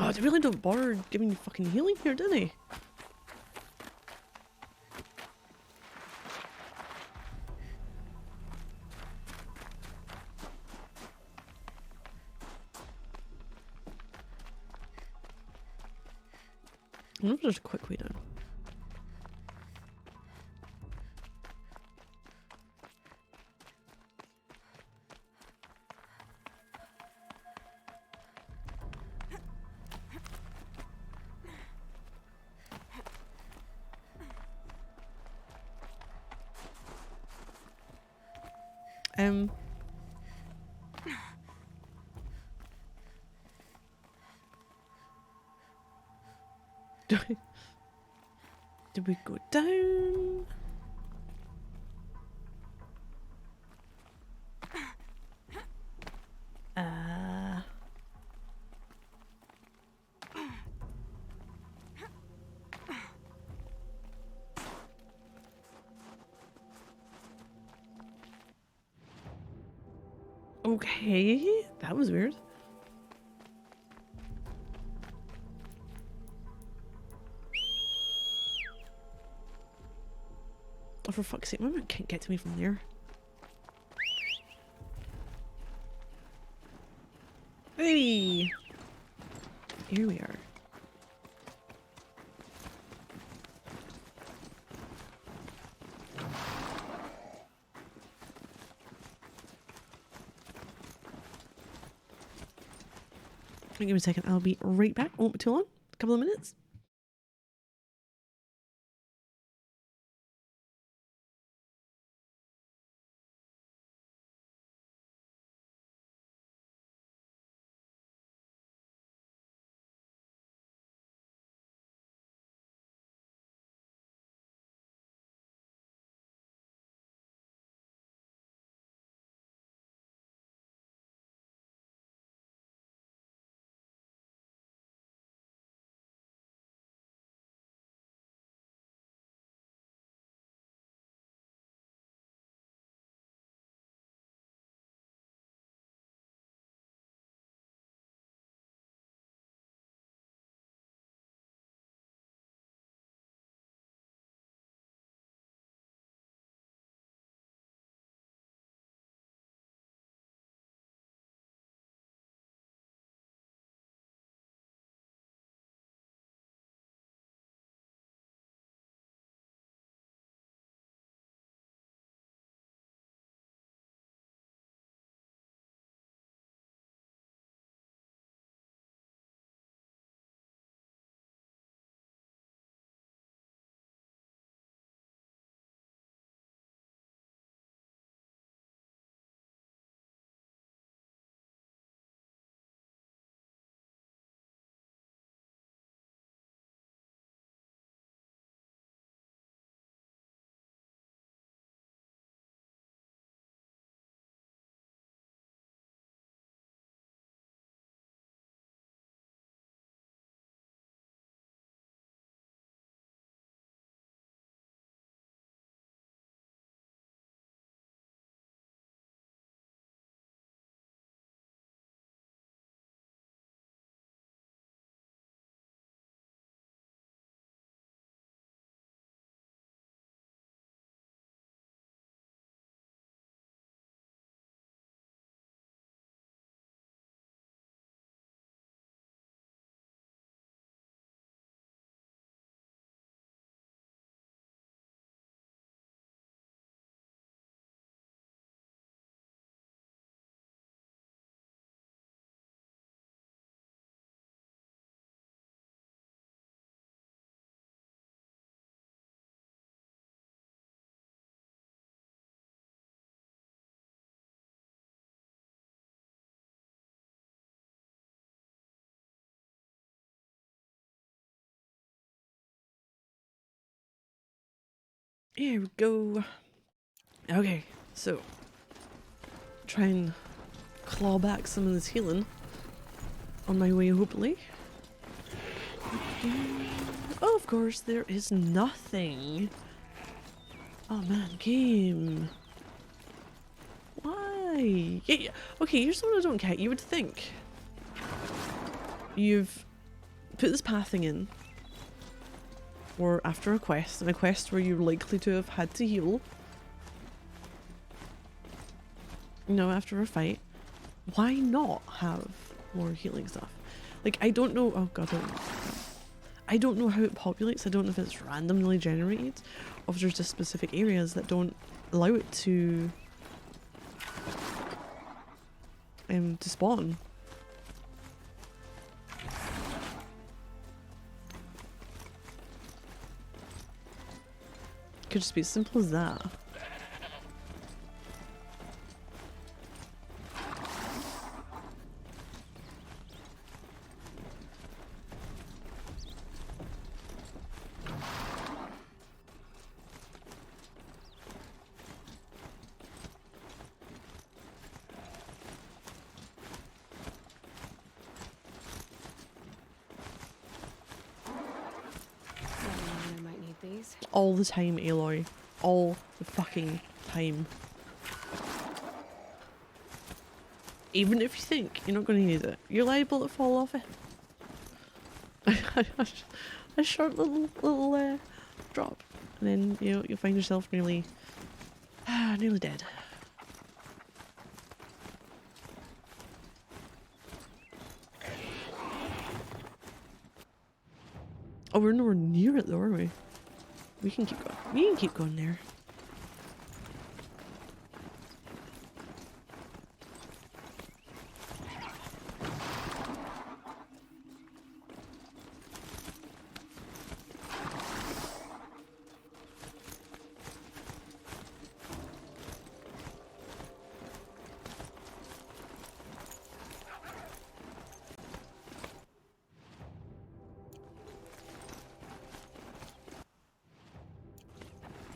Oh, they really don't bother giving you fucking healing here, do they? I wonder if there's a quick way down. Did we go down? Okay, that was weird. Oh, for fuck's sake, my man can't get to me from there. Hey! Here we are. Give me a second, I'll be right back. Won't be too long. A couple of minutes. Here we go. Okay, so try and claw back some of this healing on my way, hopefully. Oh, of course, there is nothing. Oh man, game. Why? Yeah. Okay, here's what I don't get. You would think you've put this pathing in, or after a quest, and a quest where you're likely to have had to heal, you know, after a fight, why not have more healing stuff? Like, I don't know, oh god, I don't know how it populates. I don't know if it's randomly generated, or if there's just specific areas that don't allow it to spawn. Could just be as simple as that. I might need these. All the time, Aloy. All the fucking time. Even if you think you're not going to need it, you're liable to fall off it. A short little drop, and then you'll find yourself nearly dead. Oh, we're nowhere near it though, are we? We can keep going. We can keep going there.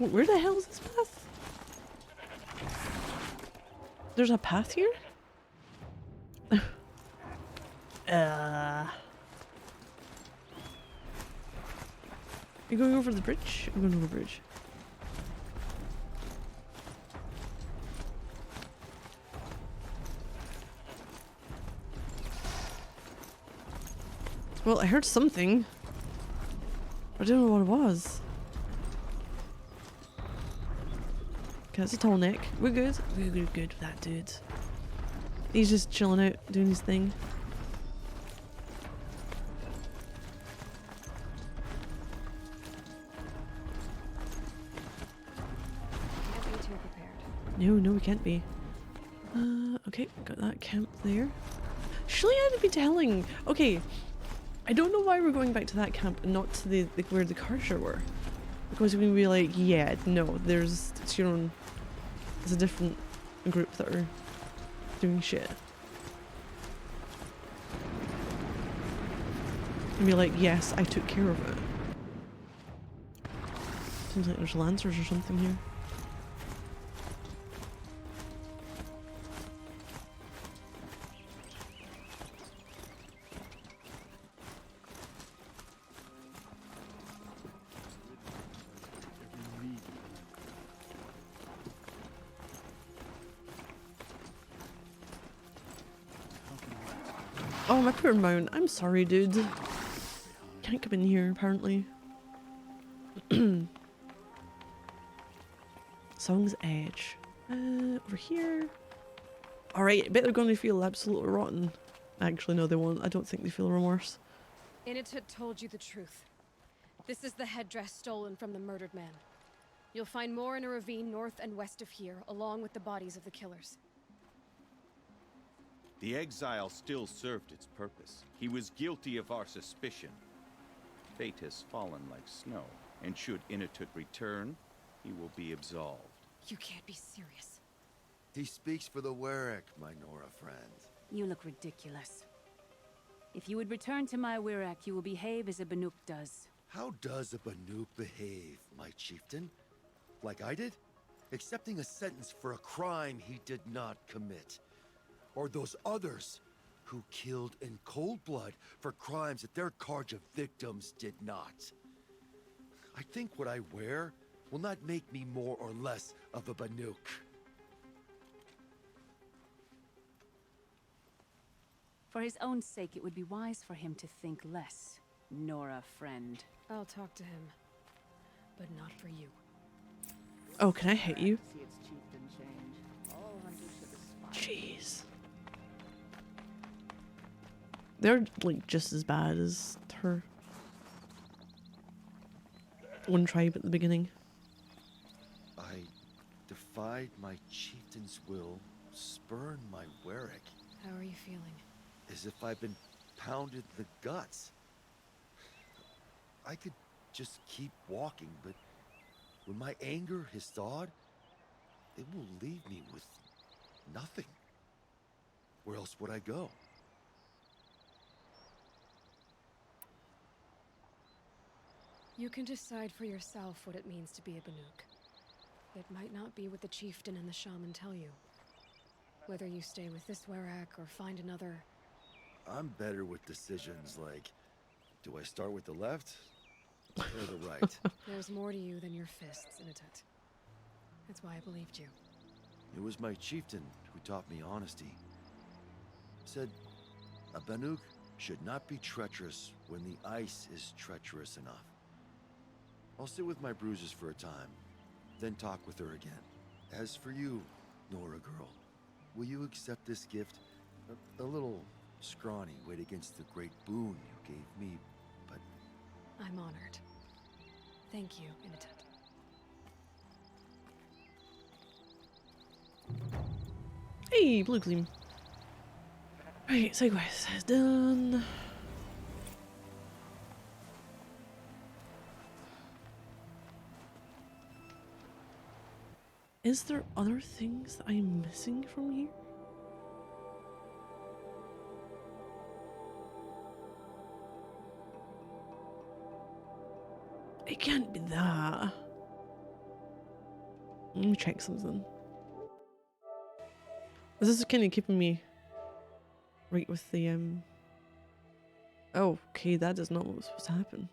Where the hell is this path? There's a path here? You going over the bridge? I'm going over the bridge. Well, I heard something. I don't know what it was. Okay, that's a tall neck. We're good. We're good with that dude. He's just chilling out, doing his thing. Can't be too prepared. No, we can't be. Okay, got that camp there. Surely I'd be telling. Okay, I don't know why we're going back to that camp and not to the where the Karja were. Because we're gonna be like, yeah, no, it's your own. It's a different group that are doing shit. And be like, yes, I took care of it. Seems like there's lancers or something here. Oh, my poor mount. I'm sorry, dude. Can't come in here, apparently. Song's Edge. Over here. Alright, I bet they're going to feel absolutely rotten. Actually, no, they won't. I don't think they feel remorse. Initut told you the truth. This is the headdress stolen from the murdered man. You'll find more in a ravine north and west of here, along with the bodies of the killers. The exile still served its purpose. He was guilty of our suspicion. Fate has fallen like snow, and should Initut return, he will be absolved. You can't be serious. He speaks for the Werak, my Nora friend. You look ridiculous. If you would return to my Werak, you will behave as a Banuk does. How does a Banuk behave, my chieftain? Like I did? Accepting a sentence for a crime he did not commit. Or those others who killed in cold blood for crimes that their Karja victims did not. I think what I wear will not make me more or less of a Banuk. For his own sake, it would be wise for him to think less. Nora, friend. I'll talk to him, but not for you. Oh, can I hit you? See its chieftain change. All hunters should aspire. Jeez. They're like just as bad as her one tribe at the beginning. I defied my chieftain's will, spurned my Warwick, How are you feeling? as if I'd been pounded in the guts. I could just keep walking, but when my anger has thawed, it will leave me with nothing. Where else would I go? You can decide for yourself what it means to be a Banuk. It might not be what the chieftain and the shaman tell you. Whether you stay with this Werak or find another, I'm better with decisions like, do I start with the left or the right? there's more to you than your fists, Initet. That's why I believed you. It was my chieftain who taught me honesty. Said, a Banuk should not be treacherous when the ice is treacherous enough. I'll sit with my bruises for a time, then talk with her again. As for you, Nora girl, will you accept this gift? A little scrawny weighed against the great boon you gave me, but I'm honored. Thank you, Initet. Hey, blue gleam. Right, side quest is done. Is there other things that I'm missing from here? It can't be that. Let me check something. This is kind of keeping me right with the Oh, okay, that is not what was supposed to happen.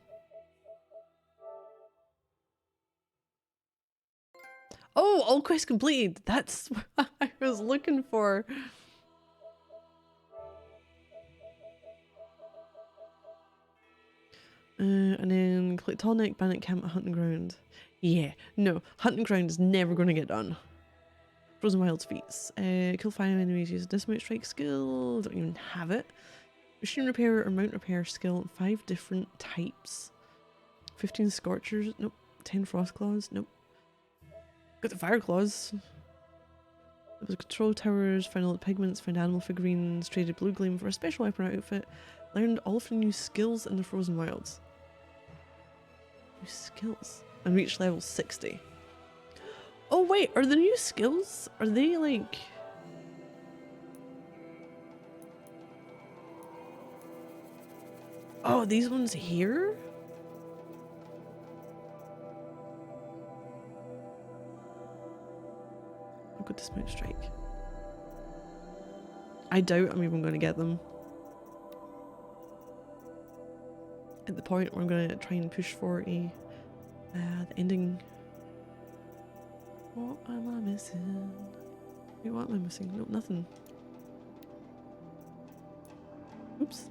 Oh, all quests completed. That's what I was looking for. And then collect Tallneck, Bandit Camp, Hunting Ground. Yeah, no, Hunting Ground is never going to get done. Frozen Wilds feats. Kill 5 enemies, use a Dismount Strike skill. Don't even have it. Machine Repair or Mount Repair skill, 5 different types. 15 Scorchers, nope. 10 Frost Claws, nope. Got the Fire Claws. There was Control Towers, found all the pigments, found animal figurines, traded Blue Gleam for a special weapon outfit, learned all of the new skills in the Frozen Wilds. New skills. And reached level 60. Oh wait, are the new skills, are they like... Oh, these ones here? I've got Dismount Strike. I doubt I'm even going to get them. At the point where I'm going to try and push for the ending. What am I missing? Wait, what am I missing? Nope, nothing. Oops.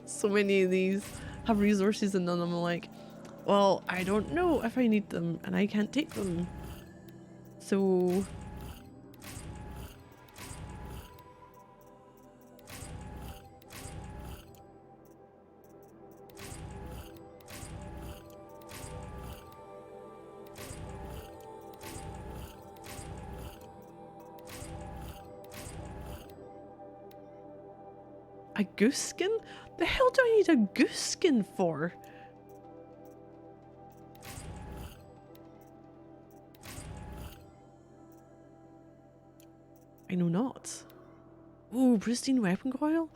So many of these have resources and none of them are like, well, I don't know if I need them and I can't take them. So... A goose skin? The hell do I need a goose skin for? I know not. Ooh, pristine weapon coil?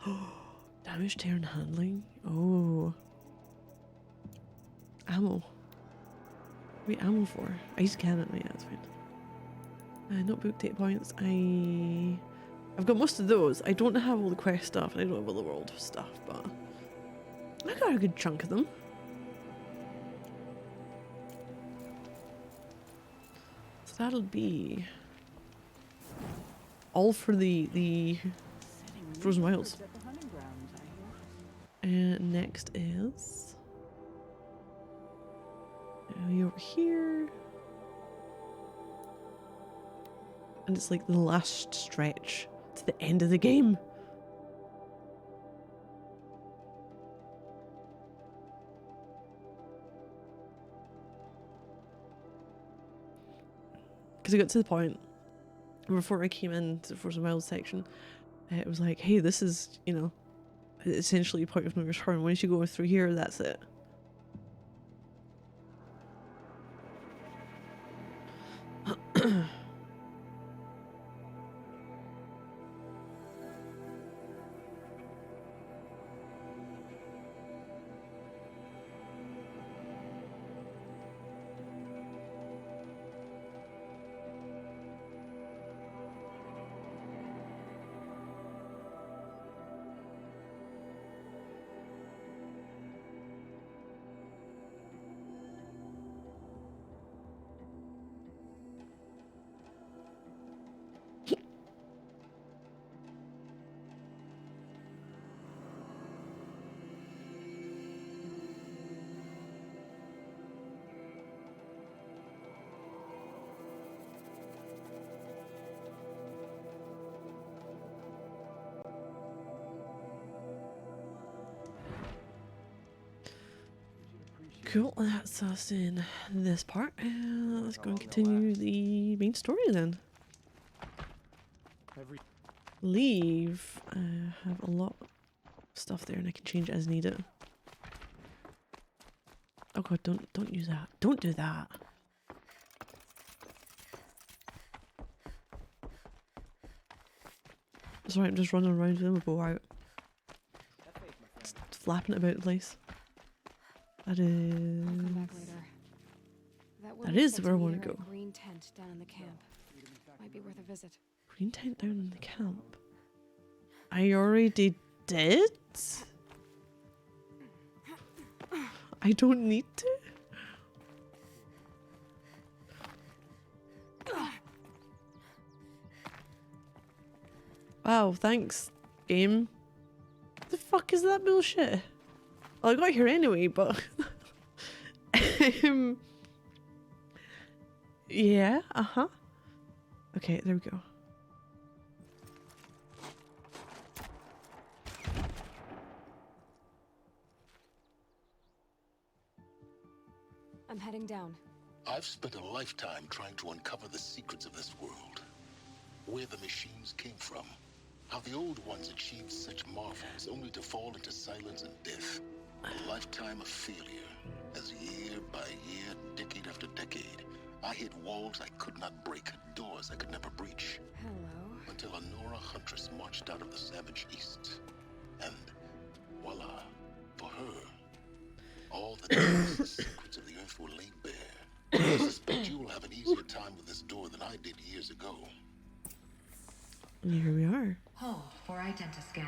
Damage turn handling. Oh. Ammo. Wait, ammo for? Ice cannon. Yeah, that's fine. Notebook, data points. I've got most of those. I don't have all the quest stuff and I don't have all the world stuff, but I got a good chunk of them. So that'll be all for the Frozen Wilds. At the hunting grounds, I And next is you over here. And it's like the last stretch to the end of the game. Because I got to the point before I came into the Force Miles section, it was like, hey, this is, you know, essentially a point of no return. Once you go through here, that's it. Cool, that's us in this part. Let's go and continue the main story then. Leave. I have a lot of stuff there and I can change it as needed. Oh god, don't use that. Don't do that. Sorry, I'm just running around with my bow out. Just flapping it about the place. That I'll come back is... later. That is said where I meet wanna her at go. a green tent down in the camp. Might be worth a visit. Green tent down in the camp. I already did? I don't need to? Wow, thanks, game. The fuck is that bullshit? Well, I got here anyway, but... yeah, uh-huh. Okay, there we go. I'm heading down. I've spent a lifetime trying to uncover the secrets of this world. Where the machines came from. How the old ones achieved such marvels only to fall into silence and death. A lifetime of failure. As year by year, decade after decade, I hit walls I could not break, doors I could never breach. Hello. Until a Nora huntress marched out of the savage east. And voila, for her, all the darkest secrets of the earth were laid bare. I suspect you will have an easier time with this door than I did years ago. And here we are. Hold for identiscan.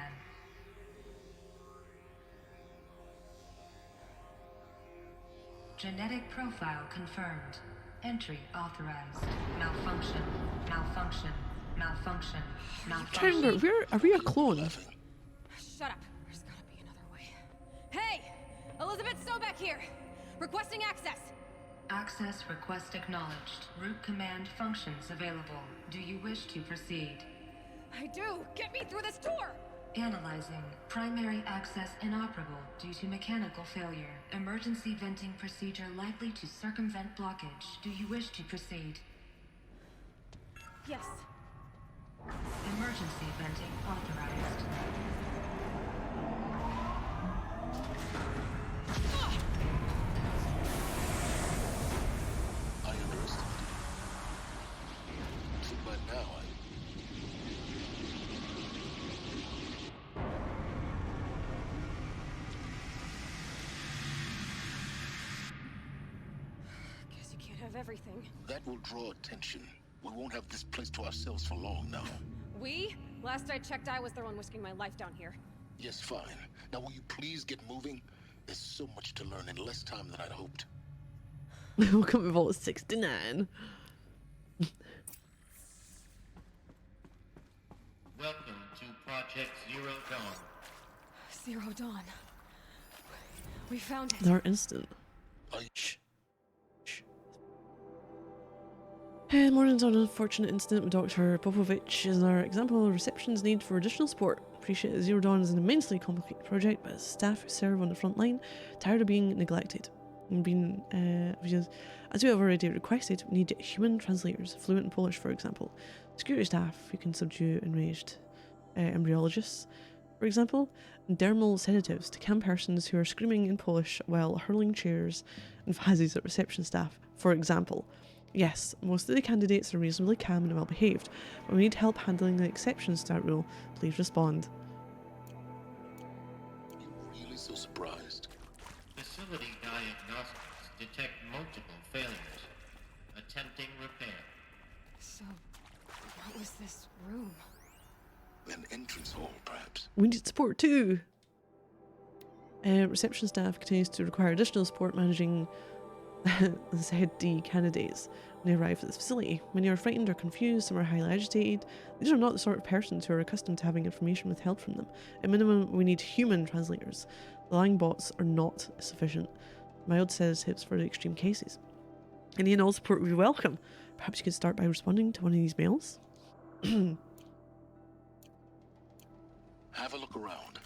Genetic profile confirmed. Entry authorized. Malfunction. Malfunction. Malfunction. Malfunction. Chandler, are we a clone? Shut up. There's gotta be another way. Hey! Elizabeth Sobeck here! Requesting access! Access request acknowledged. Root command functions available. Do you wish to proceed? I do! Get me through this door! Analyzing. Primary access inoperable due to mechanical failure. Emergency venting procedure likely to circumvent blockage. Do you wish to proceed? Yes. Emergency venting authorized. I underestimated you. So by now, Guess you can't have everything. that will draw attention. We won't have this place to ourselves for long now. We? Last I checked, I was the one risking my life down here. Yes, fine. Now will you please get moving? There's so much to learn in less time than I'd hoped. Welcome to Vault 69. Welcome to Project Zero Dawn. Zero Dawn. We found it. Another instant. I- Shh. Shh. Morning's on an unfortunate incident with Dr. Popovich is another example of reception's need for additional support. Appreciate that Zero Dawn is an immensely complicated project, but as staff who serve on the front line, tired of being neglected. And being, because, as we have already requested, we need human translators, fluent in Polish, for example. Security staff who can subdue enraged embryologists, for example, and dermal sedatives to calm persons who are screaming in Polish while hurling chairs and vases at reception staff, for example. Yes, most of the candidates are reasonably calm and well behaved, but we need help handling the exceptions to that rule. Please respond. You really so surprised? Facility diagnostics detect multiple failures. Attempting repair. So, what was this room? An entrance hall, perhaps. We need support too. Reception staff continues to require additional support managing the said D candidates when they arrive at this facility. Many are frightened or confused, some are highly agitated. These are not the sort of persons who are accustomed to having information withheld from them. At minimum, we need human translators. The lying bots are not sufficient. Mild sedatives for the extreme cases. Any and all support would be welcome. Perhaps you could start by responding to one of these mails? Have a look around.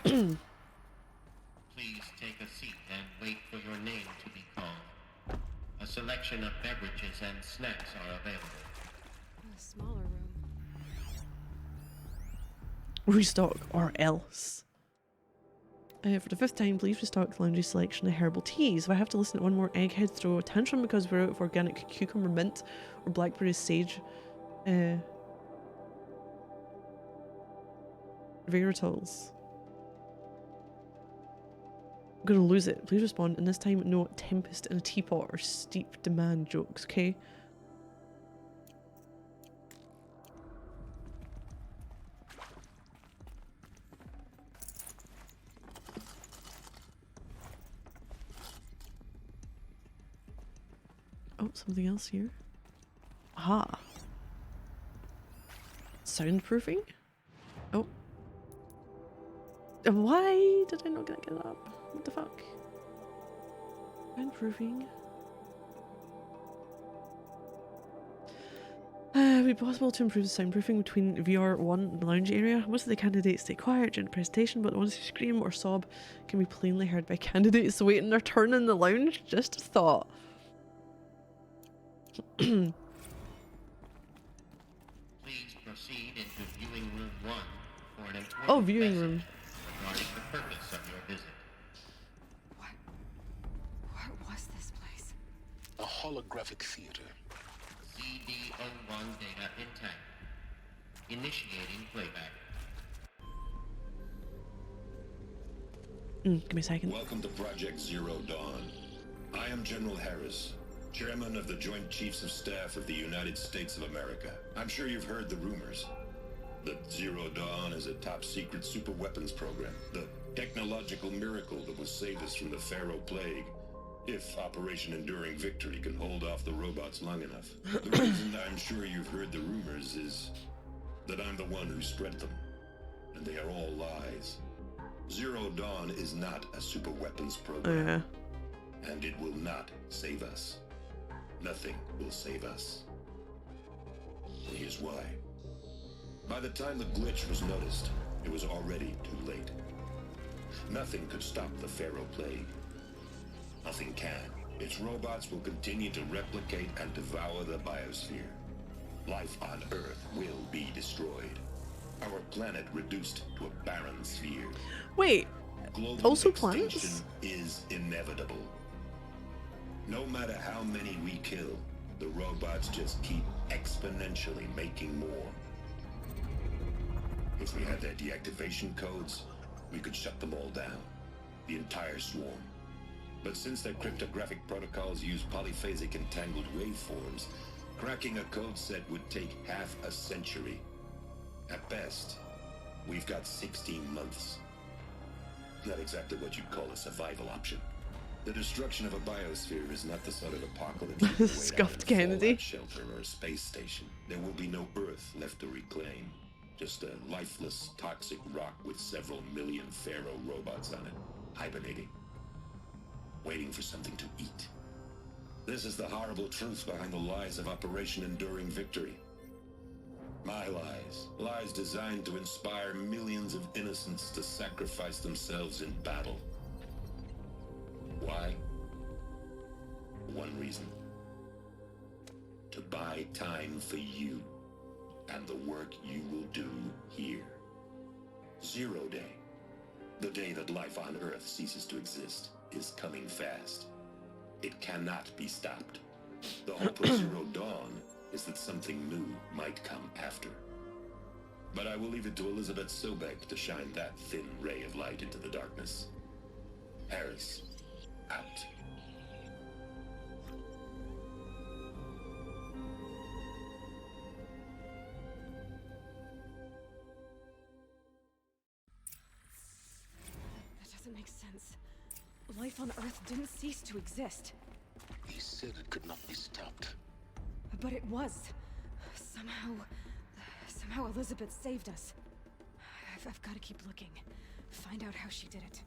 Please take a seat and wait for your name to be called. A selection of beverages and snacks are available. A smaller room. Restock or else. For the 5th time, please restock the laundry selection of herbal teas. If I have to listen to one more egghead throw a tantrum because we're out of organic cucumber mint or blackberry sage varitols, I'm gonna lose it. Please respond, and this time no tempest in a teapot or steep demand jokes, okay? Oh, something else here. Aha. Soundproofing? Oh. Why did I not get it up? What the fuck? Soundproofing. Would it be possible to improve the soundproofing between VR1 and the lounge area? Most of the candidates stay quiet during the presentation, but the ones who scream or sob can be plainly heard by candidates waiting their turn in the lounge. Just a thought. Please proceed into viewing room 1 for an important Oh, viewing message room. regarding the purpose of your visit. What was this place? A holographic theater. CD01 data intact. Initiating playback. Give me a second. Welcome to Project Zero Dawn. I am General Harris, Chairman of the Joint Chiefs of Staff of the United States of America. I'm sure you've heard the rumors that Zero Dawn is a top-secret superweapons program, the technological miracle that will save us from the Pharaoh Plague, if Operation Enduring Victory can hold off the robots long enough. The reason I'm sure you've heard the rumors is that I'm the one who spread them, and they are all lies. Zero Dawn is not a superweapons program, and it will not save us. Nothing will save us. And here's why. By the time the glitch was noticed, it was already too late. Nothing could stop the Pharaoh Plague. Nothing can. Its robots will continue to replicate and devour the biosphere. Life on Earth will be destroyed. Our planet reduced to a barren sphere. Wait, Global also extinction planets? is inevitable. No matter how many we kill, the robots just keep exponentially making more. If we had their deactivation codes, we could shut them all down. The entire swarm. But since their cryptographic protocols use polyphasic entangled waveforms, cracking a code set would take half a century. At best, we've got 16 months. Not exactly what you'd call a survival option. The destruction of a biosphere is not the sort of apocalypse you can wait out Scuffed in a Kennedy. fallout shelter or a space station. There will be no Earth left to reclaim. Just a lifeless, toxic rock with several million Pharaoh robots on it, hibernating, waiting for something to eat. This is the horrible truth behind the lies of Operation Enduring Victory. My lies. Lies designed to inspire millions of innocents to sacrifice themselves in battle. Why? One reason. To buy time for you and the work you will do here. Zero Day. The day that life on Earth ceases to exist is coming fast. It cannot be stopped. The hope of Zero Dawn is that something new might come after. But I will leave it to Elizabeth Sobek to shine that thin ray of light into the darkness. Harris, out. That doesn't make sense. Life on Earth didn't cease to exist. He said it could not be stopped. But it was. Somehow Elizabeth saved us. I've got to keep looking. Find out how she did it.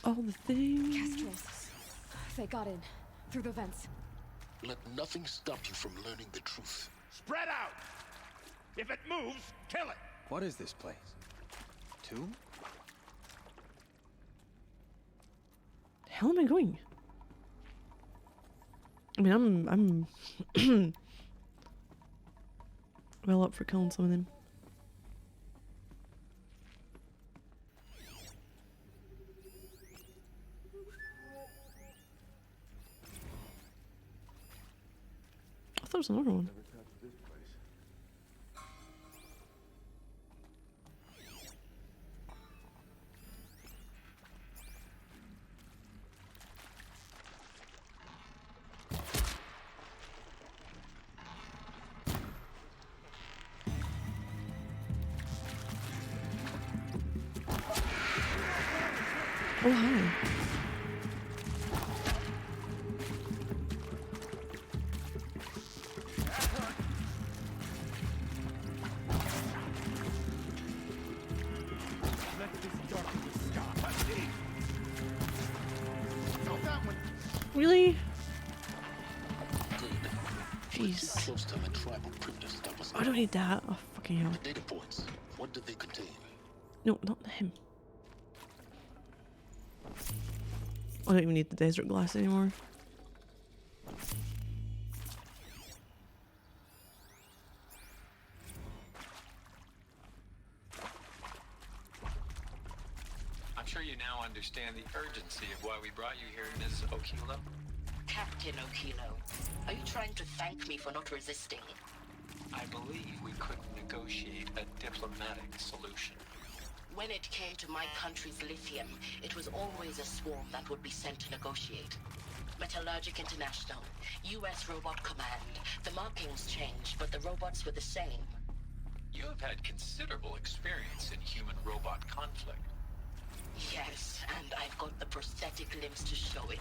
All the things. Kestrels. They got in. Through the vents. Let nothing stop you from learning the truth. Spread out! If it moves, kill it! What is this place? Tomb? The hell am I going? I mean, I'm well up for killing some of them. I thought there was another one. Oh, hi. Really? Good. Jeez. Close to the tribal printers that was I don't need that. Oh, fucking hell. the data points. What did they contain? No, not him. I don't even need the desert glass anymore. I'm sure you now understand the urgency of why we brought you here, Ms. Okilo. Captain Okilo, are you trying to thank me for not resisting? I believe we couldn't negotiate a diplomatic solution. When it came to my country's lithium, it was always a swarm that would be sent to negotiate. Metallurgic International, US Robot Command. The markings changed, but the robots were the same. You have had considerable experience in human-robot conflict. Yes, and I've got the prosthetic limbs to show it.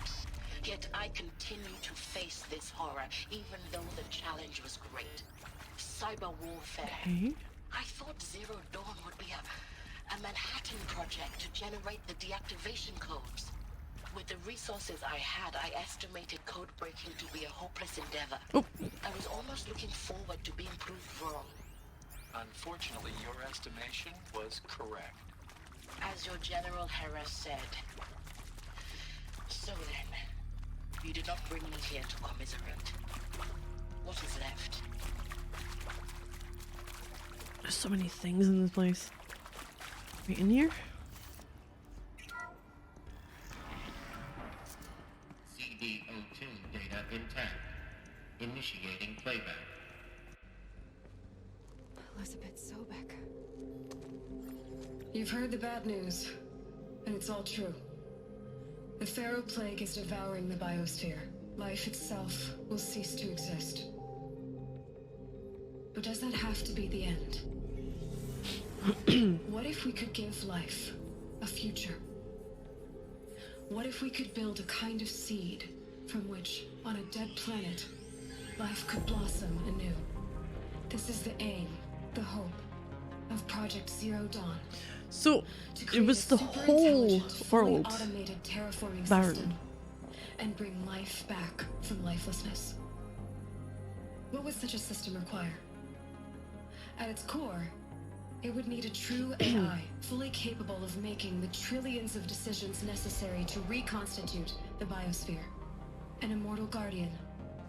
Yet I continue to face this horror, even though the challenge was great. Cyber warfare. Okay. I thought Zero Dawn would be a Manhattan project to generate the deactivation codes. With the resources I had, I estimated code breaking to be a hopeless endeavor. Oh. I was almost looking forward to being proved wrong. Unfortunately, your estimation was correct. As your General Hera said. So then, you did not bring me here to commiserate. What is left? There's so many things in this place. Right in here? CD02 data intact. Initiating playback. Elizabeth Sobek. You've heard the bad news, and it's all true. The Pharaoh Plague is devouring the biosphere. Life itself will cease to exist. But does that have to be the end? What if we could give life a future? What if we could build a kind of seed from which, on a dead planet, life could blossom anew? This is the aim, the hope, of Project Zero Dawn. So, To it was the create a whole super-intelligent, fully world automated terraforming barren. system and bring life back from lifelessness. What would such a system require? At its core, it would need a true AI, fully capable of making the trillions of decisions necessary to reconstitute the biosphere. An immortal guardian,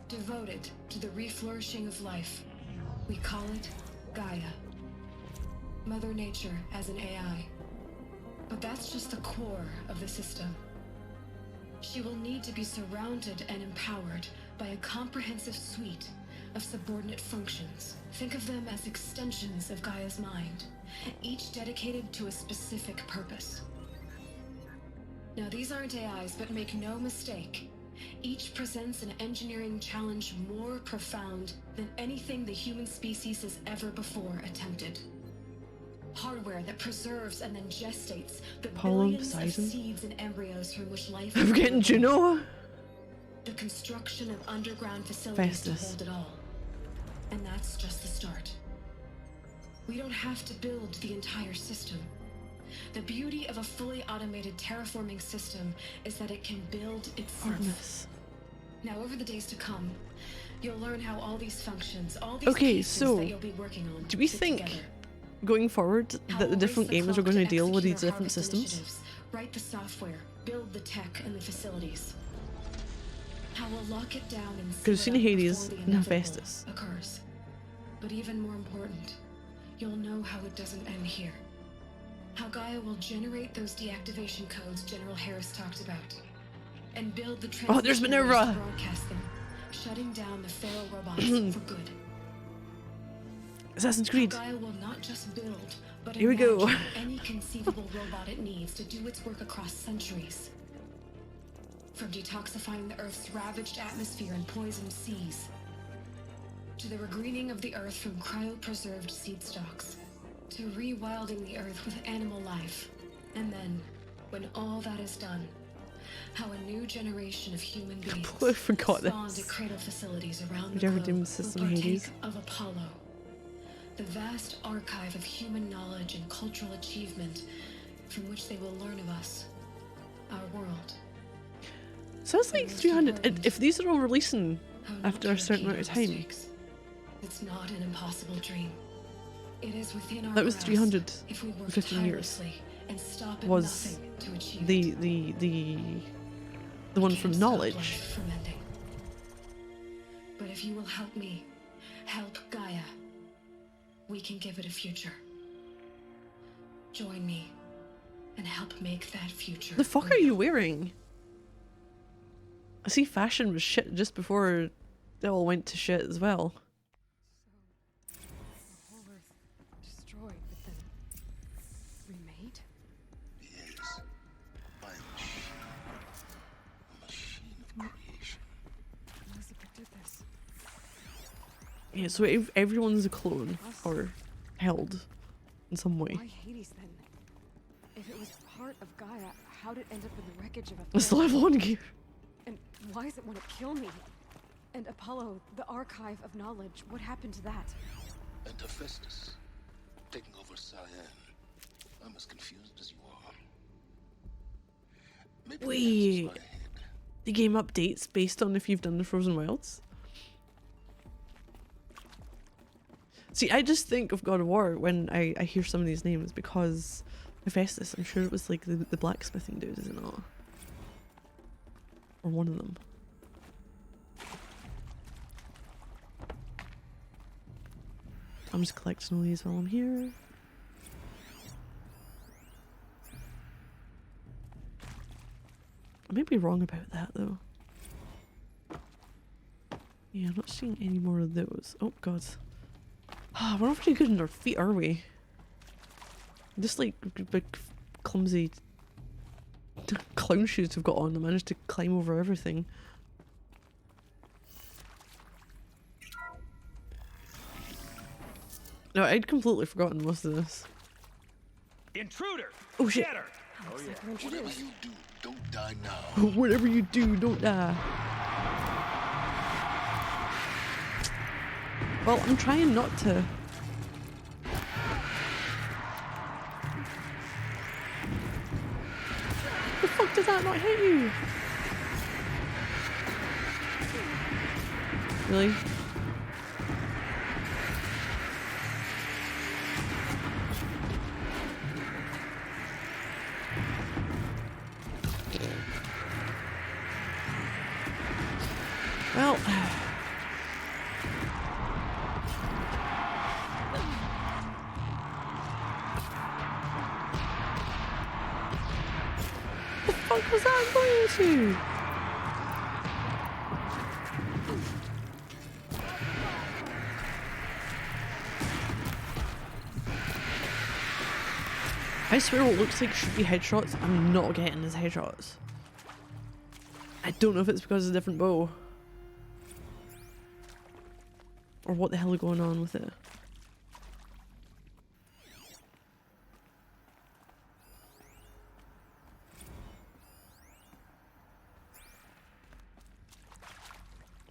devoted to the reflourishing of life. We call it Gaia. Mother Nature as an AI. But that's just the core of the system. She will need to be surrounded and empowered by a comprehensive suite of subordinate functions. Think of them as extensions of Gaia's mind, each dedicated to a specific purpose. Now, these aren't AIs, but make no mistake, each presents an engineering challenge more profound than anything the human species has ever before attempted. Hardware that preserves and then gestates the Apollo, billions of Poseidon. seeds and embryos from which life I'm getting Juno. the construction of underground facilities to Festus. hold it all. And that's just the start. We don't have to build the entire system. The beauty of a fully automated terraforming system is that it can build itself. Artemis. Now, over the days to come, you'll learn how all these functions, all these Okay, pieces so that you'll be working on, do we fit think together. going forward that the different games are going to deal with these different systems? Write the software, build the tech and the facilities. How we'll lock it down and Because seal we've seen it up Hades before the and inevitable Hephaestus. occurs. But even more important, you'll know how it doesn't end here. How Gaia will generate those deactivation codes General Harris talked about, and build the Oh, there's transmission waves Minerva! to broadcast them, shutting down the feral robots for good. Assassin's Creed. How Gaia will not just build, but Here we go. imagine any conceivable robot it needs to do its work across centuries. From detoxifying the Earth's ravaged atmosphere and poisoned seas, to the regreening of the Earth from cryopreserved seed stalks, to rewilding the Earth with animal life. And then, when all that is done, how a new generation of human beings completely forgot spawned this. at cradle facilities around Did the you ever globe do will System partake Hades? of Apollo, the vast archive of human knowledge and cultural achievement from which they will learn of us, our world. Sounds like 300. If these are all releasing How not after to a certain amount of repeat our time, mistakes. It's not an impossible dream. It is within our that was grasp 315 if we work years. tirelessly and stop at Was nothing to achieve the one from Can't stop knowledge. life from ending. But if you will help me, help Gaia, we can give it a future. Join me and help make that future. The fuck are you wearing? I see fashion was shit just before they all went to shit as well. The whole Earth destroyed, but then remade? Yes. By a machine of creation. Elizabeth did this. Yeah, so if everyone's a clone or held in some way. Why Hades then? If it was part of Gaia, how'd it end up in the wreckage of a It's the level 1 gear. And why does it want to kill me? And Apollo, the archive of knowledge, what happened to that? And Hephaestus, taking over Cyan. I'm as confused as you are. Maybe the Wait. answers lie ahead. The game updates based on if you've done the Frozen Wilds? See, I just think of God of War when I hear some of these names because Hephaestus, I'm sure it was like the blacksmithing dude, is it not? Or one of them. I'm just collecting all these while I'm here. I may be wrong about that though. Yeah, I'm not seeing any more of those. Oh god. Ah, we're not very good on our feet, are we? Just like big clumsy clown shoes we've got on. I managed to climb over everything. No, I'd completely forgotten most of this. Intruder! Oh shit. Get her! Oh yeah. Whatever you do, don't die now. Whatever you do, don't die. Well, I'm trying not to. The fuck does that not hit you? Really? Well, the fuck was that going to? I swear what looks like should be headshots, I'm not getting as headshots. I don't know if it's because it's a different bow. Or what the hell is going on with it.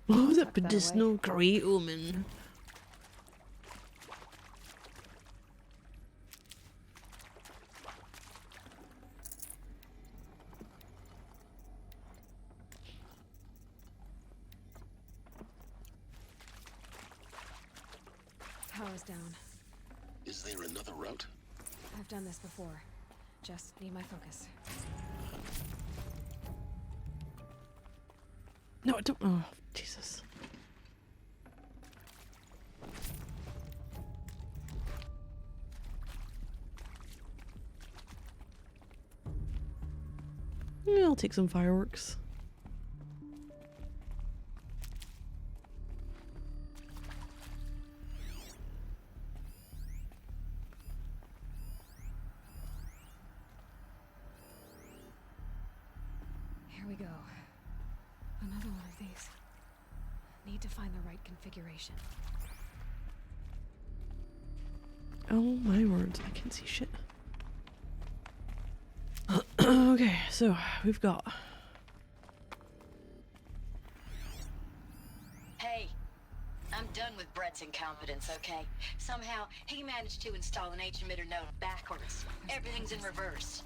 Oh, the medicinal great omen. Power's down. Is there another route? I've done this before. Just need my focus. No, I don't. Oh, Jesus. Yeah, I'll take some fireworks. Here we go. Another one of these. Need to find the right configuration. Oh my word, I can't see shit. Okay, so we've got. Hey, I'm done with Brett's incompetence, okay? Somehow, he managed to install an H-emitter node backwards. Everything's in reverse.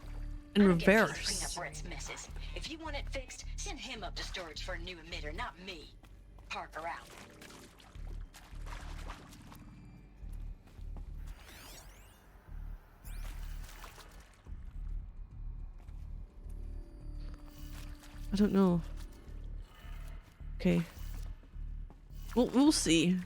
In I don't get paid to reverse? clean up Brett's messes. If you want it fixed, send him up to storage for a new emitter, not me. Parker out. I don't know. Okay. We'll see.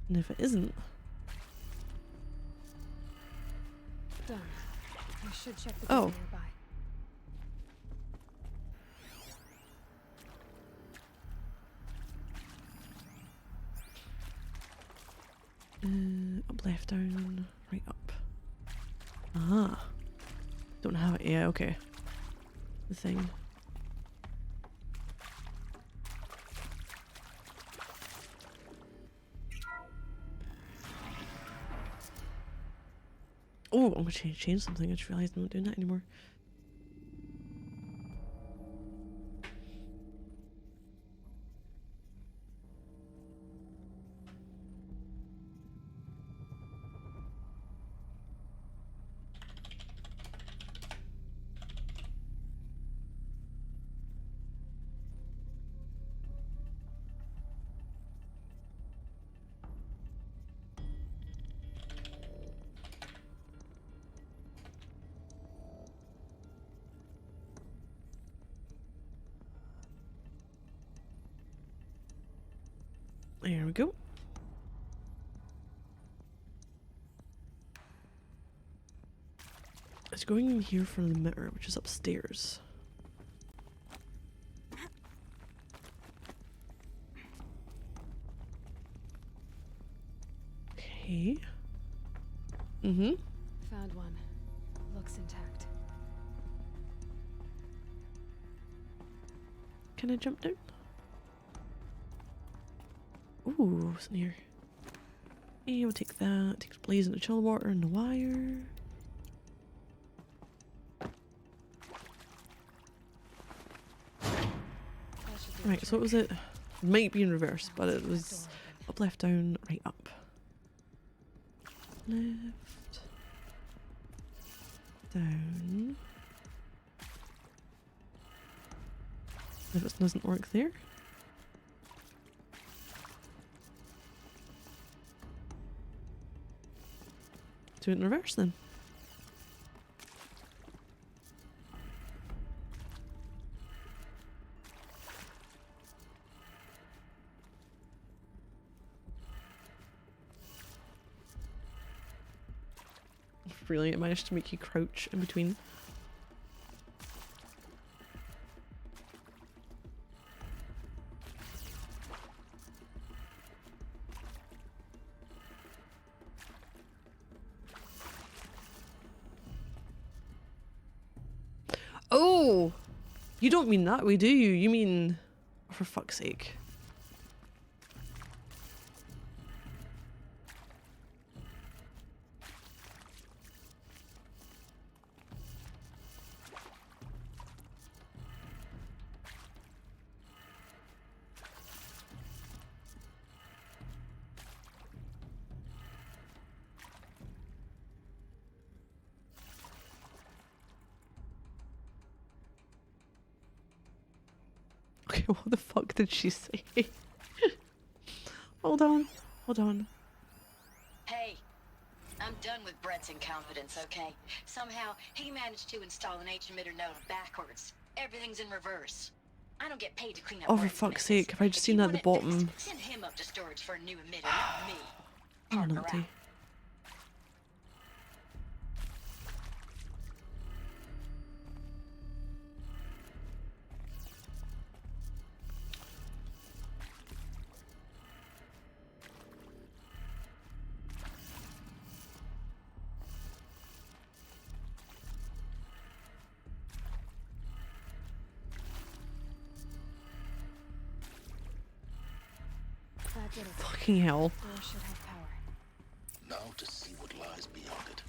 And if it isn't, Done. I should check the Oh. door nearby. up, left, down, right, up. Ah. Don't have it. Yeah, okay. The thing. Oh, I'm gonna change something. I just realized I'm not doing that anymore. There we go. It's going in here from the mirror, which is upstairs. Okay. Mm-hmm. Found one. Looks intact. Can I jump down? Ooh, what's in here? Hey, we'll take that. Takes blaze into chill water and the wire. Right, so what was it? It might be in reverse, but it was up, left, down, right, up. Left. Down. If it doesn't work there. Do it in reverse then. Really, it managed to make you crouch in between. Oh! You don't mean that way, do you? You mean... Oh, for fuck's sake. Okay, what the fuck did she say? Hold on, hold on. Hey, I'm done with Brett's incompetence, okay? Somehow, he managed to install an H-emitter node backwards. Everything's in reverse. I don't get paid to clean up Oh, for Brett's fuck's messes. sake, have I just If seen you that at the want it bottom? fixed, send him up to storage for a new emitter, not me. Oh, Partner naughty. out. That did it. Fucking hell. Door should have power. Now to see what lies beyond it.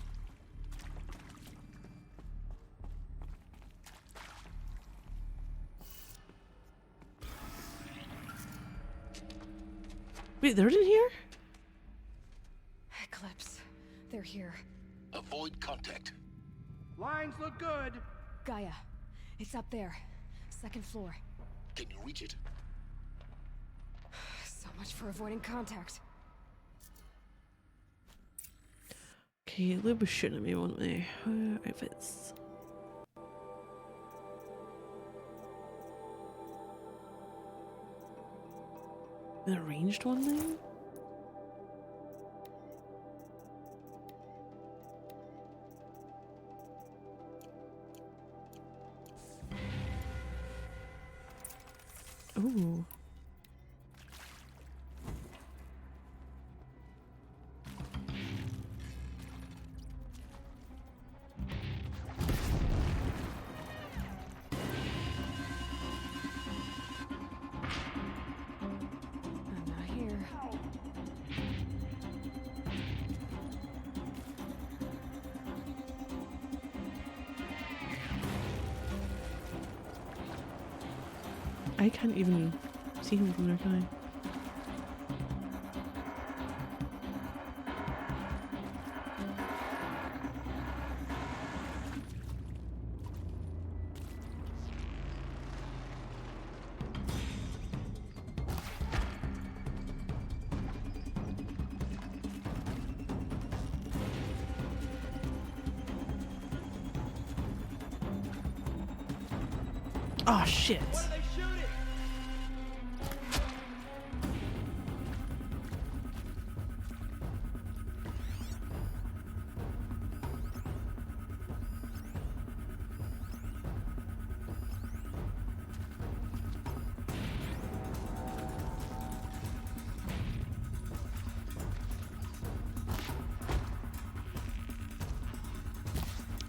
Wait, they're in here? Eclipse. They're here. Avoid contact. Lines look good. Gaia. It's up there. Second floor. Can you reach it? So much for avoiding contact. Okay, they were shooting at me, weren't they? Outfits. The ranged one then? Ooh. I'm not here. I can't even see him from there, can I? Oh shit. What are they shooting?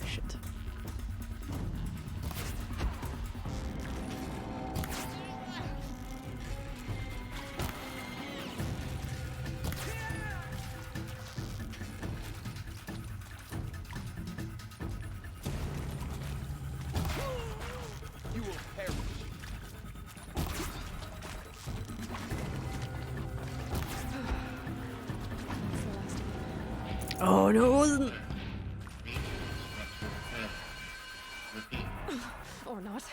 Shit. Oh no, it wasn't. Repeat. Or not.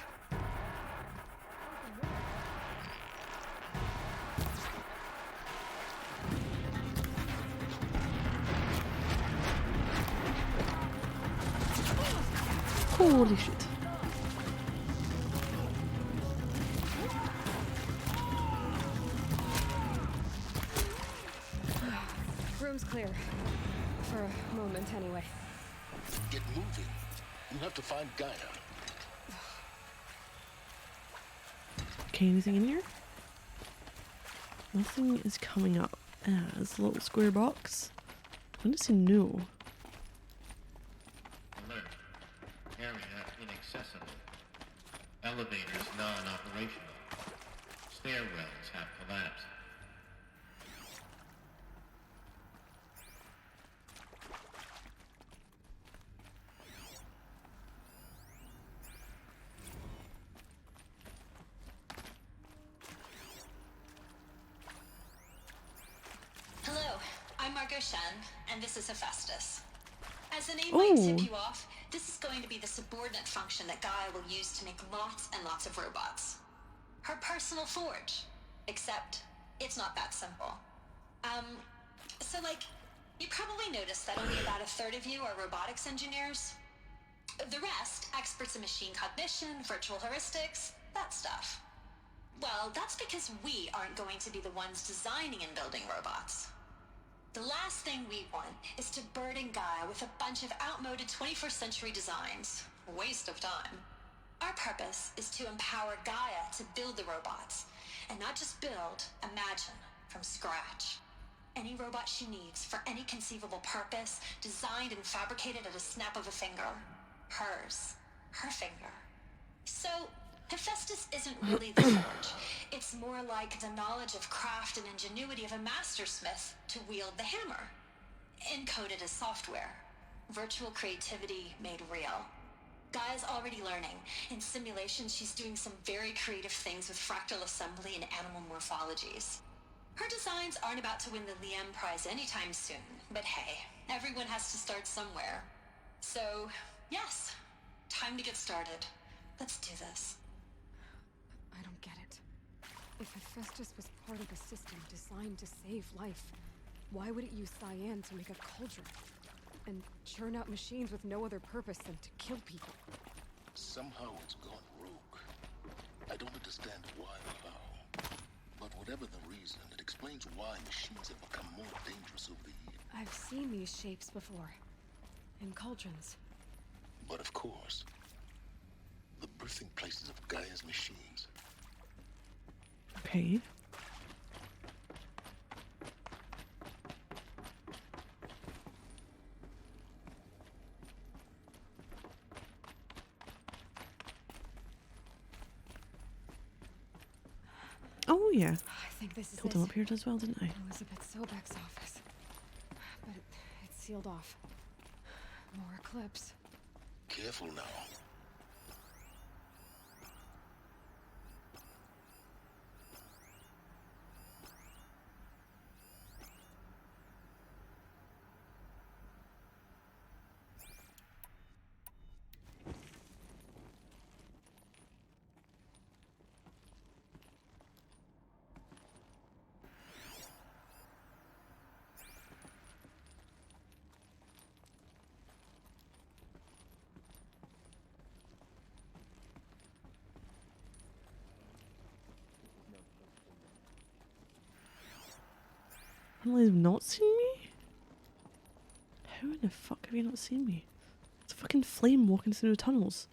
Holy shit. Room's clear. For a moment, anyway. Get moving. You have to find Gaia. Okay, anything in here? Nothing is coming up as a little square box. I'm gonna say no. Alert. Area inaccessible. Elevators non-operational. Stairwells have collapsed. Hello, I'm Margot Shen, and this is Hephaestus. As the name might tip you off, this is going to be the subordinate function that Gaia will use to make lots and lots of robots. Her personal forge. Except, it's not that simple. So you probably noticed that only about a third of you are robotics engineers. The rest, experts in machine cognition, virtual heuristics, that stuff. Well, that's because we aren't going to be the ones designing and building robots. The last thing we want is to burden Gaia with a bunch of outmoded 21st century designs. Waste of time. Our purpose is to empower Gaia to build the robots, and not just build, imagine, from scratch. Any robot she needs for any conceivable purpose, designed and fabricated at a snap of a finger. Hers. Her finger. So, Hephaestus isn't really the forge. It's more like the knowledge of craft and ingenuity of a mastersmith to wield the hammer. Encoded as software. Virtual creativity made real. Gaia's already learning. In simulations, she's doing some very creative things with fractal assembly and animal morphologies. Her designs aren't about to win the Liam Prize anytime soon, but hey, everyone has to start somewhere. So, yes, time to get started. Let's do this. I don't get it. If Hephaestus was part of a system designed to save life, why would it use cyan to make a cauldron? And churn out machines with no other purpose than to kill people? Somehow it's gone rogue. I don't understand why or how. But whatever the reason, it explains why machines have become more dangerous over the years. I've seen these shapes before. In cauldrons. But of course, the birthing places of Gaia's machines. Okay. Oh yeah. I think this is Told him up here as well, didn't I? Elizabeth Sobek's office. But it's sealed off. More eclipse. Careful now. Emily, have not seen me? How in the fuck have you not seen me? It's a fucking flame walking through the tunnels.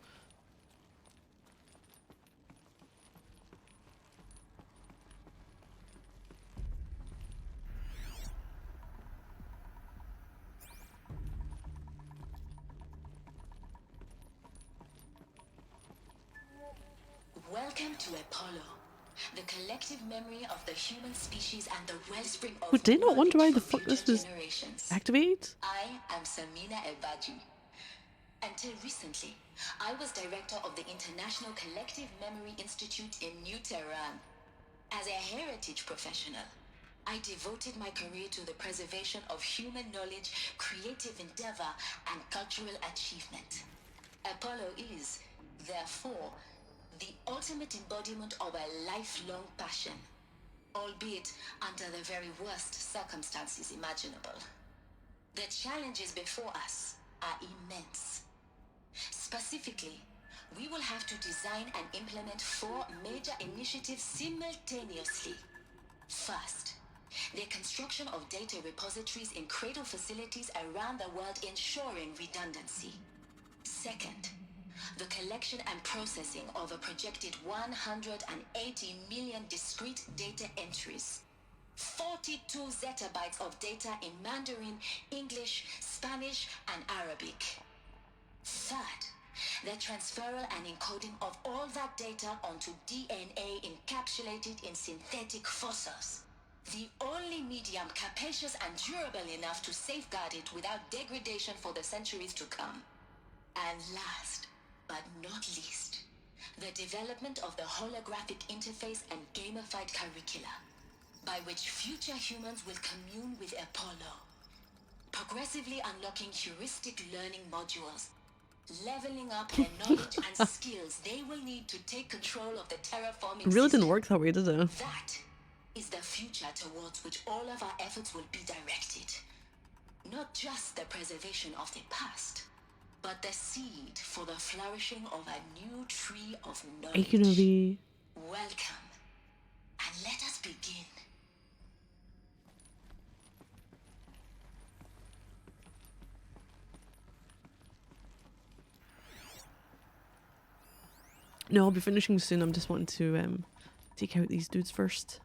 Welcome to Apollo, the collective memory of the human species and the wellspring of Would they not wonder why the knowledge fuck for this future was generations. activated? I am Samina Ebaji. Until recently, I was director of the International Collective Memory Institute in New Tehran. As a heritage professional, I devoted my career to the preservation of human knowledge, creative endeavor, and cultural achievement. Apollo is, therefore, the ultimate embodiment of a lifelong passion, albeit under the very worst circumstances imaginable. The challenges before us are immense. Specifically, we will have to design and implement 4 major initiatives simultaneously. First, the construction of data repositories in cradle facilities around the world ensuring redundancy. Second, the collection and processing of a projected 180 million discrete data entries. 42 zettabytes of data in Mandarin, English, Spanish, and Arabic. Third, the transferal and encoding of all that data onto DNA encapsulated in synthetic fossils. The only medium capacious and durable enough to safeguard it without degradation for the centuries to come. And last, but not least, the development of the holographic interface and gamified curricula, by which future humans will commune with Apollo, progressively unlocking heuristic learning modules, leveling up their knowledge and skills they will need to take control of the terraforming It really system. didn't work that way, did it? That is the future towards which all of our efforts will be directed. Not just the preservation of the past, but the seed for the flourishing of a new tree of knowledge. Welcome, and let us begin. No, I'll be finishing soon. I'm just wanting to take out these dudes first.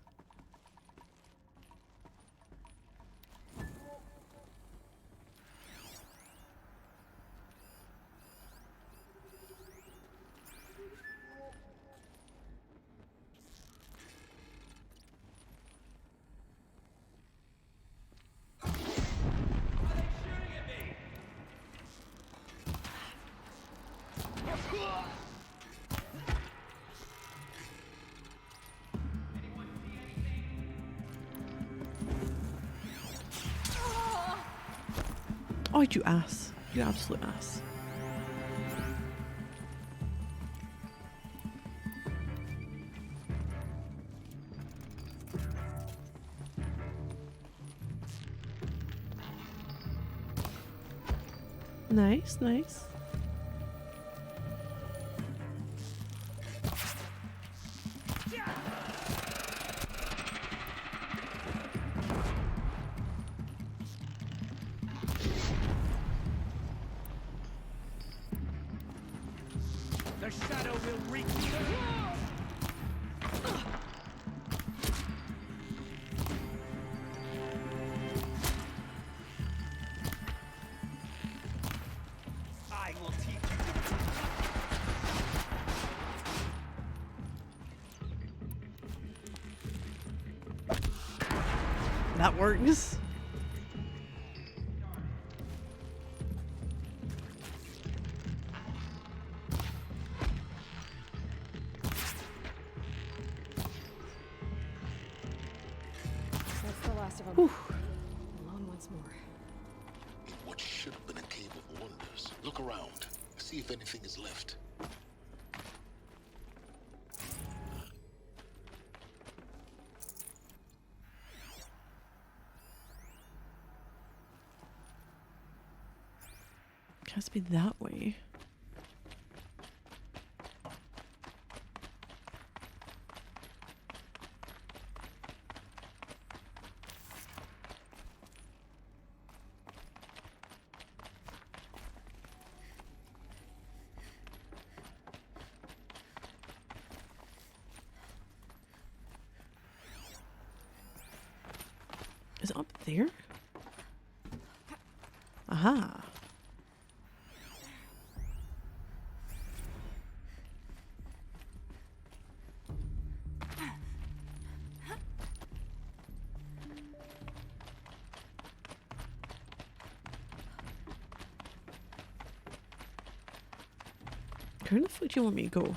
Oh, you ass. You absolute ass. Nice, nice. The shadow will reach I will teach you. That works. That's the last of them. Whew. Alone once more. In what should have been a cave of wonders. Look around. See if anything is left. It has to be that way. Is it up there? Aha. Where the fuck do you want me to go? Hold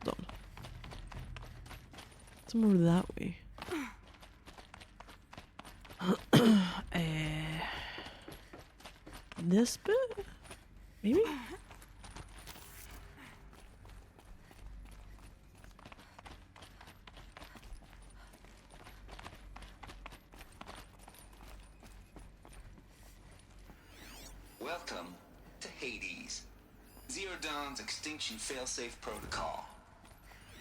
on. Somewhere that way. This bit? Maybe? Welcome to Hades, Zero Dawn's extinction failsafe protocol,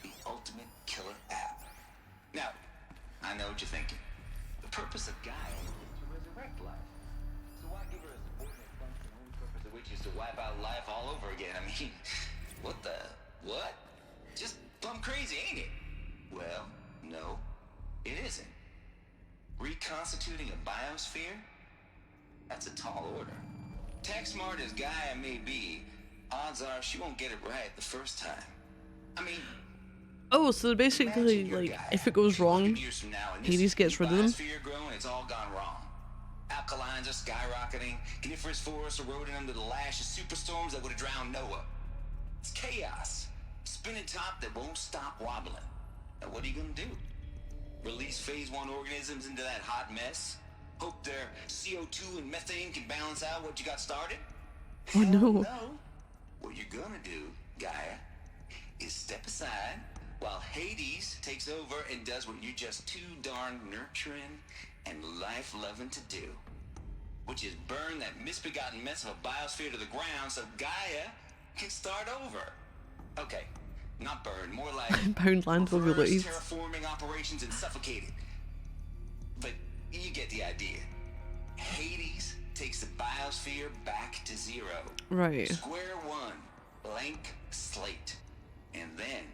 the ultimate killer app. Now, I know what you're thinking. The purpose of Gaia is to resurrect life. So why give her a subordinate function, the only purpose of which is to wipe out life all over again? I mean, what? Just plumb crazy, ain't it? Well, no, it isn't. Reconstituting a biosphere? That's a tall order. Tech smart as Gaia may be, odds are she won't get it right the first time. I mean, oh, so basically, like, if it goes wrong, Hades gets rid of them? Biosphere growing, it's all gone wrong. Alkalines are skyrocketing, coniferous forests eroding under the lash of superstorms that would have drowned Noah. It's chaos. Spinning top that won't stop wobbling. Now what are you gonna do? Release phase 1 organisms into that hot mess? Hope their CO2 and methane can balance out what you got started? Oh no. No. What you're gonna do, Gaia, is step aside while Hades takes over and does what you're just too darn nurturing and life-loving to do. Which is burn that misbegotten mess of a biosphere to the ground so Gaia can start over. Okay, not burn, more like Poundland will be reverse released. terraforming operations and suffocate it. But you get the idea. Hades takes the biosphere back to zero. Right. Square one, blank slate. And then,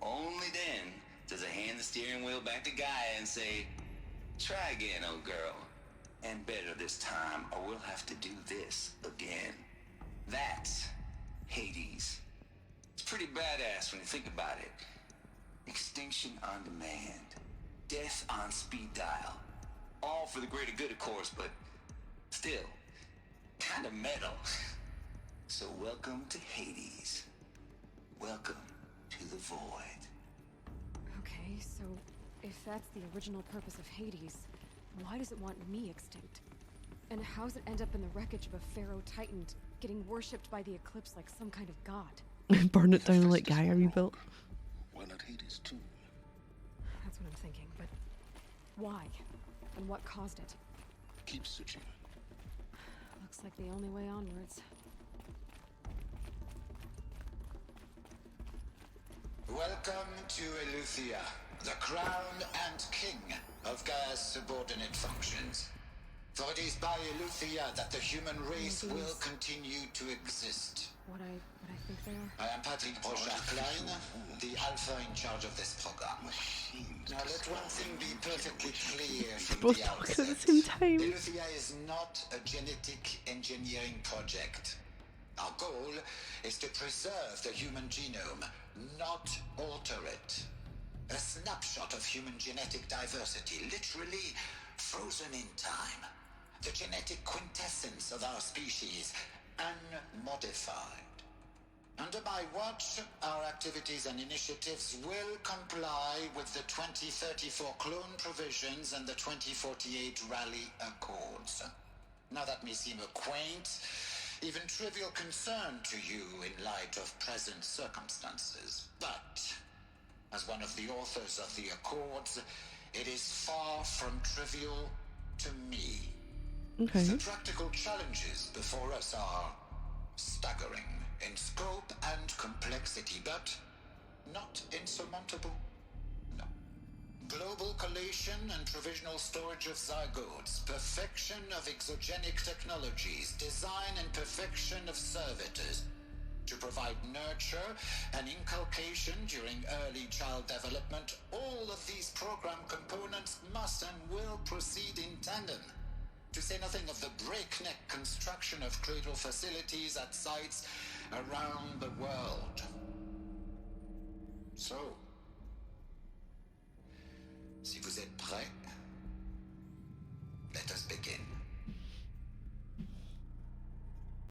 only then, does it hand the steering wheel back to Gaia and say, try again, old girl. And better this time, or we'll have to do this again. That's Hades. It's pretty badass when you think about it. Extinction on demand. Death on speed dial. All for the greater good, of course, but still, kind of metal. So welcome to Hades. Welcome to the void. Okay, so if that's the original purpose of Hades, why does it want me extinct? And how does it end up in the wreckage of a pharaoh titan getting worshipped by the Eclipse like some kind of god? Burn it down like Gaia rebuilt. Why not Hades too? That's what I'm thinking, but why? And what caused it? Keep searching. Looks like the only way onwards. Welcome to Eleuthia, the crown and king of Gaia's subordinate functions. For it is by Eleuthia that the human race will continue to exist. What I think they are? I am Patrick Brochard-Klein, the alpha in charge of this program. Now let one thing be perfectly clear from Both the talk outset. at the same time. Eleuthia is not a genetic engineering project. Our goal is to preserve the human genome, not alter it. A snapshot of human genetic diversity, literally frozen in time. The genetic quintessence of our species, unmodified. Under my watch, our activities and initiatives will comply with the 2034 clone provisions and the 2048 Rally Accords. Now that may seem a quaint, even trivial concern to you in light of present circumstances, but as one of the authors of the Accords, it is far from trivial to me. Okay. The practical challenges before us are staggering in scope and complexity, but not insurmountable. No. Global collation and provisional storage of zygotes, perfection of exogenic technologies, design and perfection of servitors, to provide nurture and inculcation during early child development. All of these program components must and will proceed in tandem. To say nothing of the breakneck construction of cradle facilities at sites around the world. So, si vous êtes prêts,